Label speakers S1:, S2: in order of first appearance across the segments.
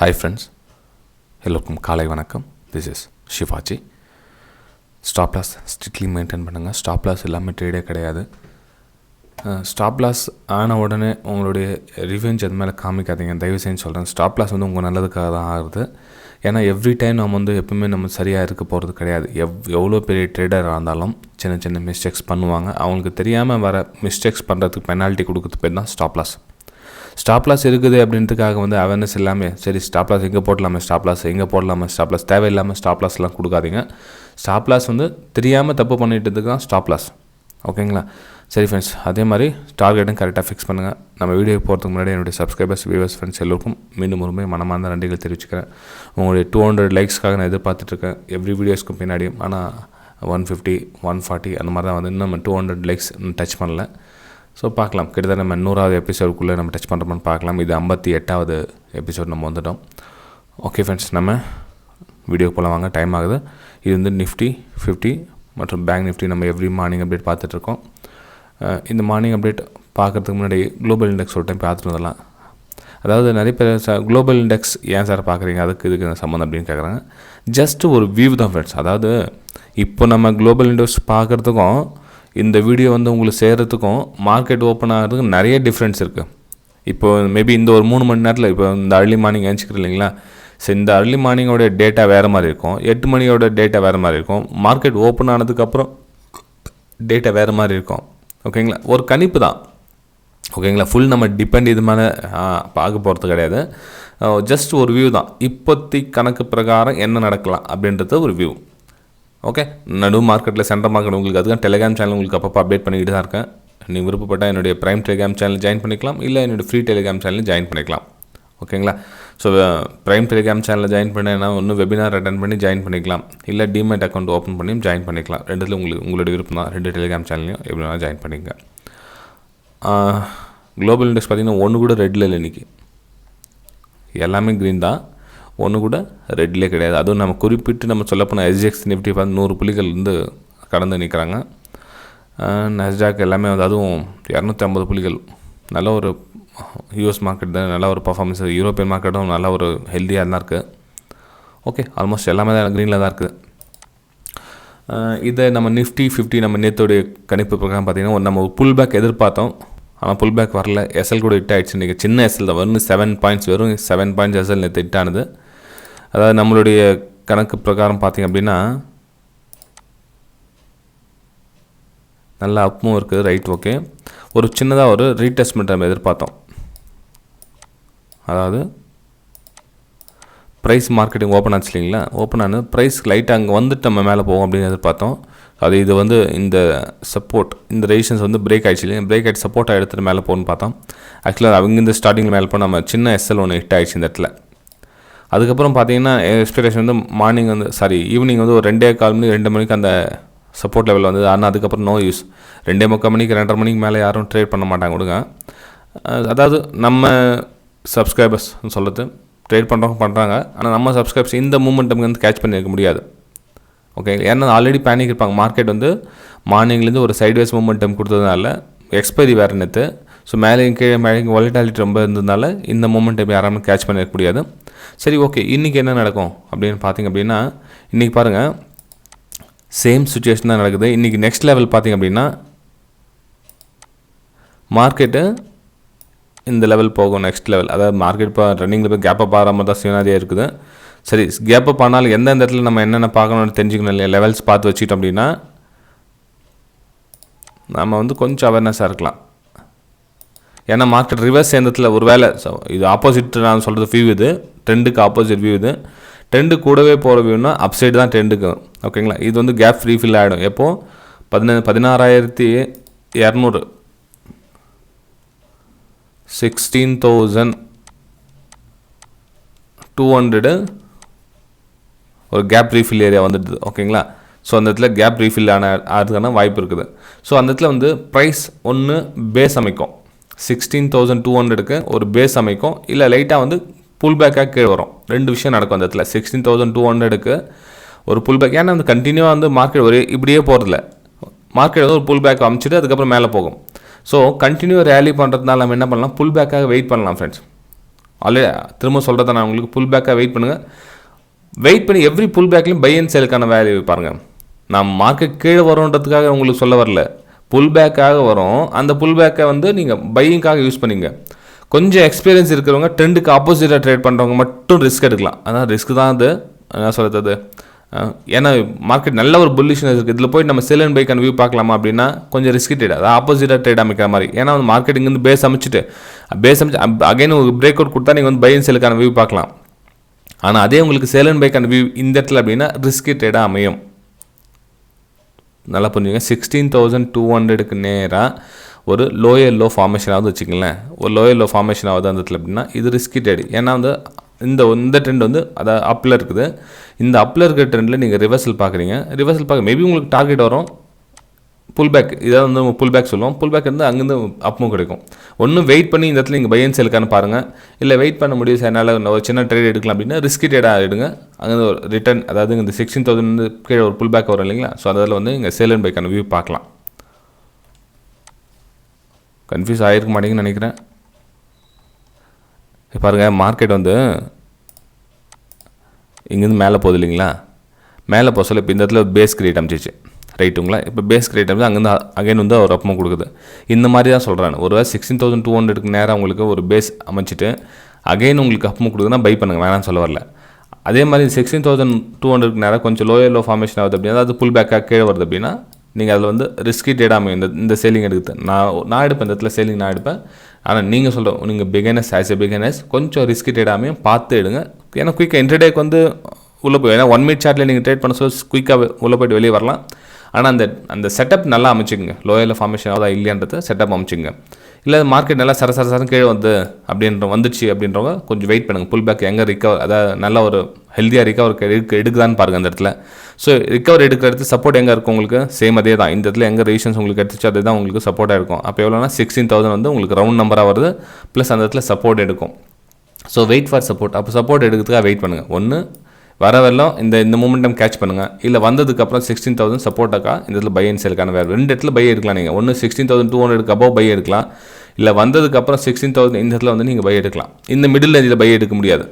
S1: Hi friends, எல்லோருக்கும் காலை வணக்கம். This is Shivaji. Stop loss strictly maintain பண்ணுங்கள். ஸ்டாப் லாஸ் இல்லாமல் ட்ரேடே கிடையாது. ஸ்டாப் லாஸ் ஆன உடனே உங்களுடைய ரிவெஞ்ச் அது மேலே காமிக்காதீங்க. தயவு செஞ்சு சொல்கிறேன், ஸ்டாப் லாஸ் வந்து உங்கள் நல்லதுக்காக தான் ஆகுது. ஏன்னா எவ்ரி டைம் நம்ம வந்து எப்பவுமே நம்ம சரியாக இருக்க போகிறது கிடையாது. எவ்வளோ பெரிய ட்ரேடராக இருந்தாலும் சின்ன சின்ன மிஸ்டேக்ஸ் பண்ணுவாங்க. அவங்களுக்கு தெரியாமல் வர மிஸ்டேக்ஸ் பண்ணுறதுக்கு பெனால்ட்டி கொடுக்குறது பேர் தான் ஸ்டாப் லாஸ். ஸ்டாப் லாஸ் இருக்குது அப்படின்றதுக்காக வந்து அவேர்னஸ் இல்லாமல் சரி ஸ்டாப் லாஸ் எங்கே போடலாமே, ஸ்டாப் லாஸ் எங்கே போடலாமே, ஸ்டாப் லாஸ் தேவையில்லாமல் ஸ்டாப் லாஸ்லாம் கொடுக்காதீங்க. ஸ்டாப் லாஸ் வந்து தெரியாமல் தப்பு பண்ணிட்டதுக்கு தான் ஸ்டாப் லாஸ். ஓகேங்களா? சரி ஃப்ரெண்ட்ஸ், அதே மாதிரி டார்கெட்டும் கரெக்டாக ஃபிக்ஸ் பண்ணுங்கள். நம்ம வீடியோ போகிறதுக்கு முன்னாடி என்னுடைய சப்ஸ்கிரைபர்ஸ் வியூவர்ஸ் ஃப்ரெண்ட்ஸ் எல்லோருக்கும் மீண்டும் ஒருமே மனமார்ந்த நன்றிகள் தெரிவிச்சுக்கிறேன். உங்களுடைய 200 லைக்ஸ்க்காக நான் எதிர்பார்த்துட்ருக்கேன் எவ்ரி வீடியோஸ்க்கு பின்னாடியும். ஆனால் 150 140 அந்த மாதிரி தான் வந்து இன்னும் நம்ம 200 லைக்ஸ் டச் பண்ணல. ஸோ பார்க்கலாம், கிட்டத்தட்ட நம்ம 100வது எபிசோடுக்குள்ளே நம்ம டச் பண்ணுறோம்னு பார்க்கலாம். இது 58வது எபிசோட் நம்ம வந்துட்டோம். ஓகே ஃப்ரெண்ட்ஸ், நம்ம வீடியோ போல வாங்க, டைம் ஆகுது. இது வந்து நிஃப்டி 50 மற்றும் பேங்க் நிஃப்டி நம்ம எவ்ரி மார்னிங் அப்டேட் பார்த்துட்ருக்கோம். இந்த மார்னிங் அப்டேட் பார்க்குறதுக்கு முன்னாடி குளோபல் இண்டெக்ஸ் ஒரு டைம் பார்த்துட்டு வரலாம். அதாவது நிறைய பேர் குளோபல் இண்டெக்ஸ் ஏன் சார் பார்க்குறீங்க, இதுக்கு சம்மந்தம் அப்படின்னு கேட்குறாங்க. ஜஸ்ட்டு ஒரு வியூ தான் ஃப்ரெண்ட்ஸ். அதாவது இப்போ நம்ம குளோபல் இண்டெக்ஸ் பார்க்குறதுக்கும் இந்த வீடியோ வந்து உங்களுக்கு சேர்கிறதுக்கும் மார்க்கெட் ஓப்பன் ஆகிறதுக்கு நிறைய டிஃப்ரென்ஸ் இருக்குது. இப்போ மேபி இந்த ஒரு 3 மணி நேரத்தில் இப்போ இந்த அர்லி மார்னிங் ஏஞ்சிக்கிறோம் இல்லைங்களா? ஸோ இந்த அர்லி மார்னிங்கோட டேட்டா வேறு மாதிரி இருக்கும், 8 மணியோட டேட்டா வேறு மாதிரி இருக்கும், மார்க்கெட் ஓப்பன் ஆனதுக்கப்புறம் டேட்டா வேறு மாதிரி இருக்கும். ஓகேங்களா? ஒரு கணிப்பு தான். ஓகேங்களா? ஃபுல் நம்ம டிபெண்ட் இது மேலே பார்க்க போகிறது கிடையாது. ஜஸ்ட் ஒரு வியூ தான். இப்போத்தி கணக்கு பிரகாரம் என்ன நடக்கலாம் அப்படின்றது ஒரு வியூ. ஓகே, நடு மார்க்கெட்டில் சென்ட்ரல் மார்க்கெட் உங்களுக்கு அதுதான் டெலிகிராம் சேனல் உங்களுக்கு அப்பப்போ அப்டேட் பண்ணிக்கிட்டு தான் இருக்கேன். நீங்கள் விருப்பப்பட்டால் என்னுடைய ப்ரைம் டெலிகிராம் சேனல் ஜாயின் பண்ணிக்கலாம், இல்லை என்னுடைய ஃப்ரீ டெலிகிராம் சேனல் ஜாயின் பண்ணிக்கலாம். ஓகேங்களா? ஸோ ப்ரைம் டெலிகிராம் சேனலில் ஜாயின் பண்ணேன்னா ஒன்று வெபினார் அட்டன் பண்ணி ஜாயின் பண்ணிக்கலாம், இல்லை டிமேட் அக்கௌண்ட் ஓப்பன் பண்ணியும் ஜாயின் பண்ணிக்கலாம். ரெண்டுத்தில் உங்களுடைய விருப்பம் தான். 2 டெலிகிராம் சேனல்லையும் எப்படி வேணாலும் ஜாயின் பண்ணிங்க. குளோபல் இண்டெக்ஸ் பார்த்திங்கன்னா ஒன்று கூட ரெட்டில் இல்லை இன்றைக்கி. எல்லாமே க்ரீன் தான், ஒன்று கூட ரெட்லேயே கிடையாது. அதுவும் நம்ம குறிப்பிட்டு நம்ம சொல்லப்போனால் எஸ்ஜிஎக்ஸ் நிஃப்டி பார்த்து 100 புள்ளிகள் வந்து கடந்து நிற்கிறாங்க. நஸ்டாக் எல்லாமே வந்து அதுவும் 250 புள்ளிகள். நல்ல ஒரு யூஎஸ் மார்க்கெட் தான், நல்ல ஒரு பர்ஃபார்மன்ஸ். யூரோப்பியன் மார்க்கெட்டும் நல்ல ஒரு ஹெல்த்தியாக தான் இருக்குது. ஓகே, ஆல்மோஸ்ட் எல்லாமே தான் க்ரீனில் தான் இருக்குது. இதை நம்ம நிஃப்டி 50 நம்ம நேற்றோடைய கணிப்பு பிரகாரம் பார்த்திங்கன்னா நம்ம ஒரு புல் பேக் எதிர்பார்த்தோம். ஆனால் புல் பேக் வரல. எஸ்எல் கூட ஹிட் ஆகிடுச்சு. இன்றைக்கி சின்ன எஸ்எல் தான் வரும், 7 பாயிண்ட்ஸ் வெறும் 7 பாயிண்ட்ஸ் எஸ்எல் நேற்று ஹிட் ஆனது. அதாவது நம்மளுடைய கணக்கு பிரகாரம் பார்த்திங்க அப்படின்னா நல்லா அப்பும் இருக்குது. Right, okay. ஒரு சின்னதாக ஒரு ரீடெஸ்ட்மெண்ட் நம்ம எதிர்பார்த்தோம். அதாவது ப்ரைஸ் மார்க்கெட்டிங் ஓப்பன் ஆச்சு இல்லைங்களா? ஓப்பன் ஆனது ப்ரைஸ் லைட்டாக அங்கே வந்துட்டு நம்ம மேலே போவோம் அப்படின்னு எதிர்பார்த்தோம். இது வந்து இந்த சப்போர்ட் இந்த ரெசிஸ்டன்ஸ் வந்து பிரேக் ஆகிடுச்சு இல்லையா? பிரேக் ஆகிட்டு சப்போர்ட்டாக எடுத்துகிட்டு மேலே போகணும்னு பார்த்தோம். ஆக்சுவலாக அவங்க இந்த ஸ்டார்டிங்கில் மேலே போனால் நம்ம சின்ன எஸ்எல் ஒன்று ஹிட் ஆகிடுச்சு இந்த இடத்துல. அதுக்கப்புறம் பார்த்தீங்கன்னா எக்ஸ்பெக்டேஷன் வந்து மார்னிங் வந்து ஈவினிங் வந்து ஒரு 2:15 மணி 2 மணிக்கு அந்த சப்போர்ட் லெவல் வந்து. ஆனால் அதுக்கப்புறம் நோ யூஸ். 2:45 மணிக்கு 2:30 மணிக்கு மேலே யாரும் ட்ரேட் பண்ண மாட்டாங்க கொடுங்க. அதாவது நம்ம சப்ஸ்கிரைபர்ஸ் சொல்கிறது ட்ரேட் பண்ணுறாங்க. ஆனால் நம்ம சப்ஸ்கிரைபர்ஸ் இந்த மூமெண்ட்டுக்கு வந்து கேட்ச் பண்ணியிருக்க முடியாது. ஓகே, ஏன்னா ஆல்ரெடி பேனிக் இருப்பாங்க. மார்க்கெட் வந்து மார்னிங்லேருந்து ஒரு சைட்வேஸ் மூமெண்டம் கொடுத்ததுனால எக்ஸ்பைரி வேறு நேற்று. ஸோ மேலே கீழே வாலட்டாலிட்டி ரொம்ப இருந்ததுனால இந்த மூமெண்ட்டை யாராலும் கேட்ச் பண்ணிக்க முடியாது. சரி, ஓகே, இன்றைக்கி என்ன நடக்கும் அப்படின்னு பார்த்திங்க அப்படின்னா இன்றைக்கி பாருங்கள் சேம் சுச்சுவேஷன் தான் நடக்குது. இன்றைக்கி நெக்ஸ்ட் லெவல் பார்த்திங்க அப்படின்னா மார்க்கெட்டு இந்த லெவல் போகும். நெக்ஸ்ட் லெவல் அதாவது மார்க்கெட் இப்போ ரன்னிங்கில் போய் கேப்பப் ஆகிற மாதிரி தான் சிவனாதியாக இருக்குது. சரி, கேப்பப் ஆனாலும் எந்தெந்த இடத்துல நம்ம என்னென்ன பார்க்கணும்னு தெரிஞ்சுக்கணும் இல்லையா? லெவல்ஸ் பார்த்து வச்சுக்கிட்டோம் அப்படின்னா நம்ம வந்து கொஞ்சம் அவேர்னஸாக இருக்கலாம். ஏன்னா மார்க்கெட் ரிவர்ஸ் சேர்ந்ததில் ஒரு வேலை இது ஆப்போசிட் நான் சொல்கிறது வியூ, இது ட்ரெண்டுக்கு ஆப்போசிட் வியூ. இது ட்ரெண்டு கூடவே போகிற வியூனா அப்சைடு தான் ட்ரெண்டுக்கு. ஓகேங்களா? இது வந்து கேப் ரீஃபில் ஆகிடும். எப்போது 16,200 16,200 ஒரு கேப் ரீஃபில் ஏரியா வந்துடுது. ஓகேங்களா? ஸோ அந்த இடத்துல கேப் ரீஃபில் ஆகிறதுக்கான வாய்ப்பு இருக்குது. ஸோ அந்த இடத்துல வந்து ப்ரைஸ் ஒன்று பேஸ் அமைக்கும். 16,200க்கு ஒரு பேஸ் அமைக்கும், இல்லை லைட்டாக வந்து புல் பேக்காக கீழே வரும். 2 விஷயம் நடக்கும் அந்த இடத்துல. 16,200க்கு ஒரு புல் பேக். ஏன்னா வந்து கண்டினியூவாக வந்து மார்க்கெட் ஒரே இப்படியே போகிறதில்ல. மார்க்கெட் வந்து ஒரு புல் பேக் அமைச்சிட்டு அதுக்கப்புறம் மேலே போகும். ஸோ கண்டினியூ ரேலி பண்ணுறதுனால நம்ம என்ன பண்ணலாம், புல் பேக்காக வெயிட் பண்ணலாம் ஃப்ரெண்ட்ஸ். ஆல்ரெடி திரும்ப சொல்கிறத நான் உங்களுக்கு புல் பேக்காக வெயிட் பண்ணுங்கள். வெயிட் பண்ணி எவ்ரி புல் பேக்லையும் பை அண்ட் சேலுக்கான வேல்யூ பாருங்கள். நான் மார்க்கெட் கீழே வரும்ன்றதுக்காக உங்களுக்கு சொல்ல வரல, புல் பேக்காக வரும். அந்த புல் பேக்கை வந்து நீங்கள் பையிங்காக யூஸ் பண்ணிங்க. கொஞ்சம் எக்ஸ்பீரியன்ஸ் இருக்கிறவங்க ட்ரெண்டுக்கு ஆப்போசிட்டாக ட்ரேட் பண்ணுறவங்க மட்டும் ரிஸ்க் எடுக்கலாம். அதான் ரிஸ்க் தான் அது என்ன சொல்கிறது. ஏன்னா மார்க்கெட் நல்ல ஒரு புல்லிஷ்னஸ் இருக்குது. இதில் போய் நம்ம செல் அண்ட் பைக்கான வியூ பார்க்கலாமா அப்படின்னா கொஞ்சம் ரிஸ்கி ட்ரேட், அதாவது ஆப்போசிட்டாக ட்ரேட் அமைக்கிற மாதிரி. ஏன்னா வந்து மார்க்கெட் இங்கேருந்து பேஸ் அமைச்சு அகைன் ஒரு பிரேக் அவுட் கொடுத்தா நீங்கள் வந்து பை அண்ட் செல்லுக்கான வியூ பார்க்கலாம். ஆனால் அதே உங்களுக்கு செல் அண்ட் பைக்கான வியூ இந்த இடத்துல அப்படின்னா ரிஸ்கி ட்ரேடாக அமையும். நல்லா புரிஞ்சுங்க. 16,200க்கு நேராக ஒரு லோயர் லோ ஃபார்மேஷன் ஆகுது வச்சுக்கங்களேன். ஒரு லோயர் லோ ஃபார்மேஷன் ஆகுது அந்த இடத்துல அப்படின்னா இது ரிஸ்கி ட்ரேடு. ஏன்னா வந்து இந்த ட்ரெண்ட் வந்து அதாவது அப்பில் இருக்குது. இந்த அப்பில் இருக்கிற ட்ரெண்டில் நீங்கள் ரிவர்சல் பார்க்குறீங்க. ரிவர்சல் பார்க்க மேபி உங்களுக்கு டார்கெட் வரும், புல் பேக், இதாவது வந்து புல் பேக் சொல்லுவோம். புல் பேக் வந்து அங்கேருந்து அப்பும் கிடைக்கும். ஒன்றும் வெயிட் பண்ணி இந்த இடத்துல நீங்கள் பை அண்ட் செல்லுக்கான பாருங்கள். இல்லை வெயிட் பண்ண முடியும் சார், என்னால் ஒரு சின்ன ட்ரேட் எடுக்கலாம் அப்படின்னா ரிஸ்கி ட்ரேடாக எடுங்க. அங்கே ஒரு ரிட்டர்ன், அதாவது இந்த 16,000 கீழே ஒரு புல் பேக் வரும் இல்லைங்களா. ஸோ அதில் வந்து இங்கே செல் அண்ட் பைக்கான வியூ பார்க்கலாம். கன்ஃபியூஸ் ஆகிருக்க மாட்டேங்குன்னு நினைக்கிறேன். பாருங்கள், மார்க்கெட் வந்து இங்கேருந்து மேலே போகுது இல்லைங்களா. மேலே போக சொல்ல இப்போ இந்த இடத்துல பேஸ் கிரியேட் அமைச்சிச்சு ரைட்டுங்களா. இப்போ பேஸ் கிரியேட் அமைச்சு அங்கேருந்து அகைன் வந்து ஒரு அப்பமும் கொடுக்குது. இந்த மாதிரி தான் சொல்கிறேன். ஒரு 16,200க்கு நேரம் உங்களுக்கு ஒரு பேஸ் அமைச்சிட்டு அகைன் உங்களுக்கு அப்பமும் கொடுக்குதுன்னா பை பண்ணுங்கள், வேணாம்னு சொல்ல வரல. அதே மாதிரி 16,200க்கு நேரம் கொஞ்சம் லோயர் லோ ஃபார்மேஷன் ஆகுது அப்படின்னா, அதாவது புல் பேக்காக கீழே வருது அப்படின்னா நீங்கள் அதில் வந்து ரிஸ்கி ட்ரேடாக இந்த சேலிங் எடுக்குது. நான் எடுப்பேன் இந்த இடத்துல சேலிங் நான் எடுப்பேன். ஆனால் நீங்கள் சொல்கிறோம் நீங்கள் பிகினர்ஸ், ஆஸ் எ பிகினர்ஸ் கொஞ்சம் ரிஸ்கி ட்ரேடாமையும் பார்த்து எடுங்க. ஏன்னா குயிக்காக இன்டர்டேக்கு வந்து உள்ளே போய், ஏன்னா 1 மினிட் சார்ட்டில் நீங்கள் ட்ரேட் பண்ண சொல்ல குயிக்காக உள்ளே போய்ட்டு வெளியே வரலாம். ஆனால் அந்த செட்டப் நல்லா அமைச்சிங்க. லோயரில் ஃபார்மேஷன் ஆகுதா இல்லையான்றத செட்டப் அமைச்சிங்க. இல்லை மார்க்கெட் நல்லா சரசரம் கீழே வந்து வந்துச்சு அப்படின்றவங்க கொஞ்சம் வெயிட் பண்ணுங்கள். புல் பேக் எங்கே ரிகவர், அதாவது நல்ல ஒரு ஹெல்த்தியாக ரிகவர் எடுக்குதான்னு பாருங்கள் அந்த இடத்துல. ஸோ ரிகவர் எடுக்கிற இடத்துல சப்போர்ட் எங்கே இருக்கும் உங்களுக்கு, சேம் அதே தான். இந்த இடத்துல எங்கே ரெசிஸ்டன்ஸ் உங்களுக்கு எடுத்துச்சு அதே தான் உங்களுக்கு சப்போர்ட்டாக இருக்கும். அப்போ எவ்வளோனா 16,000 வந்து உங்களுக்கு ரவுண்ட் நம்பராக வருது, ப்ளஸ் அந்த இடத்துல சப்போர்ட் எடுக்கும். So wait for support. அப்போ சப்போர்ட் எடுக்கிறதுக்காக வெயிட் பண்ணுங்கள். ஒன்று வரவெல்லாம் இந்த மூமெண்டம் கேட்ச் பண்ணுங்கள். இல்லை வந்ததுக்கப்புறம் 16,000 சப்போர்ட்டாக்கா இந்த இடத்துல பை அண்ட் செல்லுக்கான வேறு 2 இடத்துல பை எடுக்கலாம். நீங்கள் ஒன்று 16,200க்கு அபோவ் பை எடுக்கலாம், இல்லை வந்ததுக்கப்புறம் 16,000 இந்த இடத்துல வந்து நீங்கள் பை எடுக்கலாம். இந்த மிடில் ரேஞ்சில் பை எடுக்க முடியாது.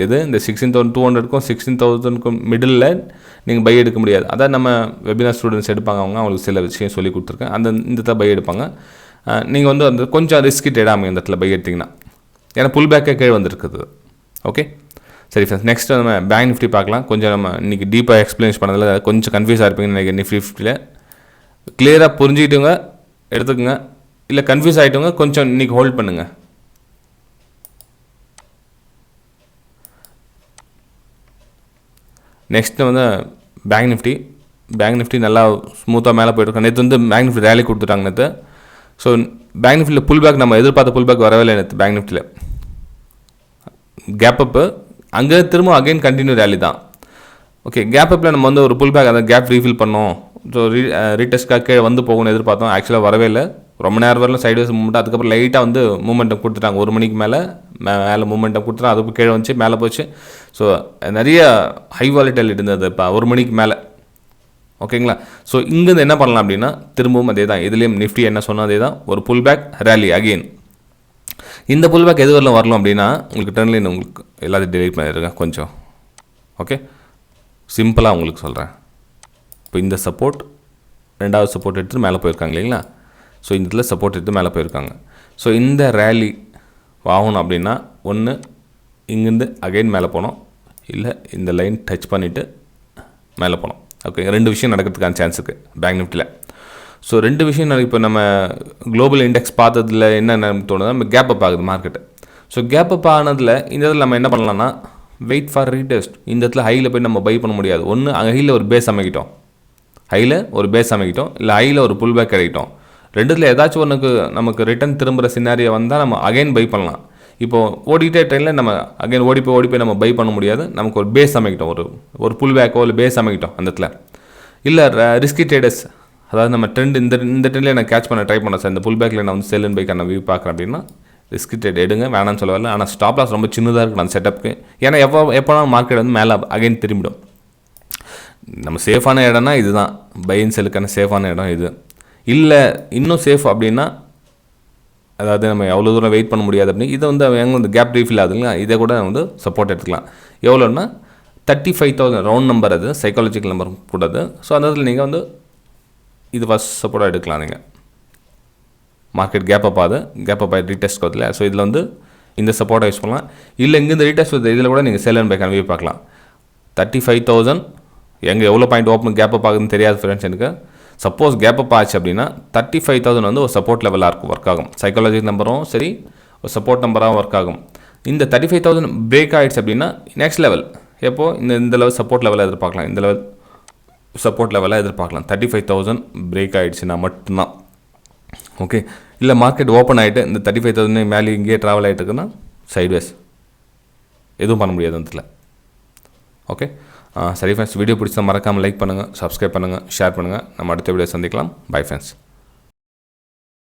S1: இது இந்த 16,200க்கும் 16,000க்கும் மிடில் நீங்கள் பை எடுக்க முடியாது. அதான் நம்ம வெபினார் ஸ்டூடெண்ட்ஸ் எடுப்பாங்க, அவங்களுக்கு சில விஷயம் சொல்லி கொடுத்துருக்கேன். இந்த இடத்துல பை எடுப்பாங்க. நீங்கள் வந்து அந்த கொஞ்சம் ரிஸ்கி ட்ரேடாக இந்த இடத்துல பை எடுத்திங்கன்னா, ஏன்னா புல் பேக்கே கீழே வந்துருக்குது. ஓகே சரி ஃப்ரெண்ட்ஸ், நெக்ஸ்ட் நம்ம பேங்க் நிஃப்டி பார்க்கலாம். கொஞ்சம் நம்ம இன்றைக்கி டீப்பாக எக்ஸ்பிளைன் பண்ணதில் கொஞ்சம் கன்ஃபியூஸாக இருப்பீங்கன்னு நினைக்கிறேன். நிஃப்டி 50ல் கிளியராக புரிஞ்சுக்கிட்டுங்க எடுத்துக்கோங்க. இல்லை கன்ஃபியூஸ் ஆகிட்டவங்க கொஞ்சம் இன்றைக்கி ஹோல்ட் பண்ணுங்கள். நெக்ஸ்ட்டு வந்து பேங்க் நிஃப்டி நல்லா ஸ்மூத்தாக மேலே போய்ட்டுருக்கோம். நேற்று வந்து பேங்க் நிஃப்டி ரேலி கொடுத்துட்டாங்க நேற்று. ஸோ பேங்க் நிஃப்டியில் புல் பேக் நம்ம எதிர்பார்த்த புல் பேக் வரவே இல்லை நேற்று. பேங்க் நிஃப்டியில் கேப் அப்பு, அங்கே திரும்ப அகைன் கண்டினியூ ரேலி தான். ஓகே, கேப் அப்பில் நம்ம வந்து ஒரு புல் பேக் அந்த கேப் ரீஃபில் பண்ணோம். ஸோ ரீடெஸ்ட்காக கீழே வந்து போகணும்னு எதிர்பார்த்தோம். ஆக்சுவலாக வரவே இல்லை, ரொம்ப நேரம் வரலாம் சைட்வேஸ் மூமெண்ட். அதுக்கப்புறம் லைட்டாக வந்து மூமெண்டம் கொடுத்துட்டாங்க. 1 மணிக்கு மேலே மூமெண்டம் கொடுத்துட்டாங்க. அதுக்கு கீழே வந்துச்சு, மேலே போச்சு. ஸோ நிறைய ஹை வாலிட்டில் இருந்தது இப்போ 1 மணிக்கு மேலே. ஓகேங்களா. ஸோ இங்கேருந்து என்ன பண்ணலாம் அப்படின்னா திரும்பவும் அதே தான். இதுலேயும் நிஃப்டி என்ன சொன்னால் அதே தான், ஒரு புல் பேக் ரேலி அகெயின். இந்த புல் பேக் எது வரலாம் அப்படின்னா உங்களுக்கு ட்ரெண்ட்லைன் உங்களுக்கு எல்லாத்தையும் டெலிட் பண்ணிடுங்க கொஞ்சம். ஓகே, சிம்பிளாக உங்களுக்கு சொல்கிறேன். இப்போ இந்த சப்போர்ட், ரெண்டாவது சப்போர்ட் எடுத்து மேலே போயிருக்காங்க இல்லைங்களா. ஸோ இந்த இடத்துல சப்போர்ட் எடுத்து மேலே போயிருக்காங்க. ஸோ இந்த ரேலி ஆகணும் அப்படின்னா ஒன்று இங்கேருந்து அகைன் மேலே போனோம், இல்லை இந்த லைன் டச் பண்ணிவிட்டு மேலே போனோம். ஓகே, 2 விஷயம் நடக்கிறதுக்கான சான்ஸ் இருக்குது பேங்க் நிஃப்டியில். ஸோ 2 விஷயம் இப்போ நம்ம குளோபல் இண்டெக்ஸ் பார்த்ததில் என்ன தோணுது, நம்ம கேப் அப் ஆகுது மார்க்கெட்டு. ஸோ கேப் அப் ஆனதில் இந்த இதில் நம்ம என்ன பண்ணலாம்னா வெயிட் ஃபார் ரீடெஸ்ட். இந்த இடத்துல ஹையில் போய் நம்ம பை பண்ண முடியாது. ஒன்று அங்கே ஹையில் ஒரு பேஸ் அமைக்கிட்டோம், இல்லை ஹையில் ஒரு புல் பேக் கிடைக்கிட்டோம். 2த்தில் ஏதாச்சும் ஒன்றுக்கு நமக்கு ரிட்டர்ன் திரும்புகிற சினாரியை வந்தால் நம்ம அகைன் பை பண்ணலாம். இப்போது ஓடிட்டே ட்ரெயினில் நம்ம அகைன் ஓடி போய் நம்ம பை பண்ண முடியாது. நமக்கு ஒரு பேஸ் அமைக்கிட்டோம், ஒரு புல் பேக்கோ இல்லை பேஸ் அமைக்கிட்டோம் அந்த இடத்துல. இல்லை ரிஸ்கி ட்ரேடர்ஸ், அதாவது நம்ம ட்ரெண்ட் இந்த ட்ரெண்டில் நான் கேட்ச் பண்ண ட்ரை பண்ணேன் சார், இந்த புல் பேக்கில் நான் வந்து செல் அண்ட் பைக்கான வியூ பார்க்குறேன் அப்படின்னா ரிஸ்கி ட்ரேட் எடுங்க, வேணான்னு சொல்ல வரல. ஆனால் ஸ்டாப் லாஸ் ரொம்ப சின்னதாக இருக்குது அந்த செட்டப்புக்கு. ஏன்னா எப்போனா மார்க்கெட் வந்து மேலே அகைன் திரும்பிடும். நம்ம சேஃபான இடம்னா இதுதான், பை அண்ட் செல்லுக்கான சேஃபான இடம் இது. இல்லை இன்னும் சேஃப் அப்படின்னா அதாவது நம்ம எவ்வளோ தூரம் வெயிட் பண்ண முடியாது அப்படின்னு இதை வந்து அவங்க வந்து கேப் ரீஃபில் ஆகுதுங்களா, இதை கூட வந்து சப்போர்ட் எடுத்துக்கலாம். எவ்வளோன்னா 35,000 ரவுண்ட் நம்பர், அது சைக்காலஜிக்கல் நம்பர் கூட அது. ஸோ அந்த இடத்துல நீங்கள் வந்து இது ஃபஸ்ட் சப்போர்ட்டாக எடுக்கலாம். நீங்கள் மார்க்கெட் கேப் அப் ஆகி ரீடெஸ்ட் வருதுல, ஸோ இதில் வந்து இந்த சப்போர்ட்டை யூஸ் பண்ணலாம். இல்லை இங்கே இந்த ரீடெஸ்ட் வருது இதில் கூட நீங்கள் செல் அண்ட் பை கன்வே பார்க்கலாம். 35,000 எங்கே எவ்வளோ பாயிண்ட் ஓப்பன் கேப் அப் ஆகுதுன்னு தெரியாது ஃப்ரெண்ட்ஸ் எனக்கு. சப்போஸ் கேப் அப் ஆச்சு அப்படின்னா 35,000 வந்து ஒரு சப்போர்ட் லெவலாக இருக்கும், ஒர்க் ஆகும். சைக்காலஜிக்கல் நம்பரும் சரி ஒரு சப்போர்ட் நம்பராகவும் ஒர்க் ஆகும். இந்த 35,000 பிரேக் ஆகிடுச்சு அப்படின்னா நெக்ஸ்ட் லெவல் எப்போது இந்த லெவல் சப்போர்ட் லெவலாக எதிர்பார்க்கலாம். இந்த லெவல் சப்போர்ட் லெவலாக எதிர்பார்க்கலாம் 35,000 பிரேக் ஆகிடுச்சுன்னா மட்டும்தான். ஓகே, இல்லை மார்க்கெட் ஓப்பன் ஆகிட்டு இந்த 35,000 மேலே இங்கேயே ட்ராவல் ஆகிட்டு இருக்குன்னா சைட்வேஸ் எதுவும் பண்ண முடியாது அந்த இடத்துல. ஓகே, சரி ஃப்ரெண்ட்ஸ், வீடியோ பிடிச்சா மறக்காமல் லைக் பண்ணுங்கள், சப்ஸ்கிரைப் பண்ணுங்கள், ஷேர் பண்ணுங்கள். நம்ம அடுத்த வீடியோ சந்திக்கலாம். Bye friends.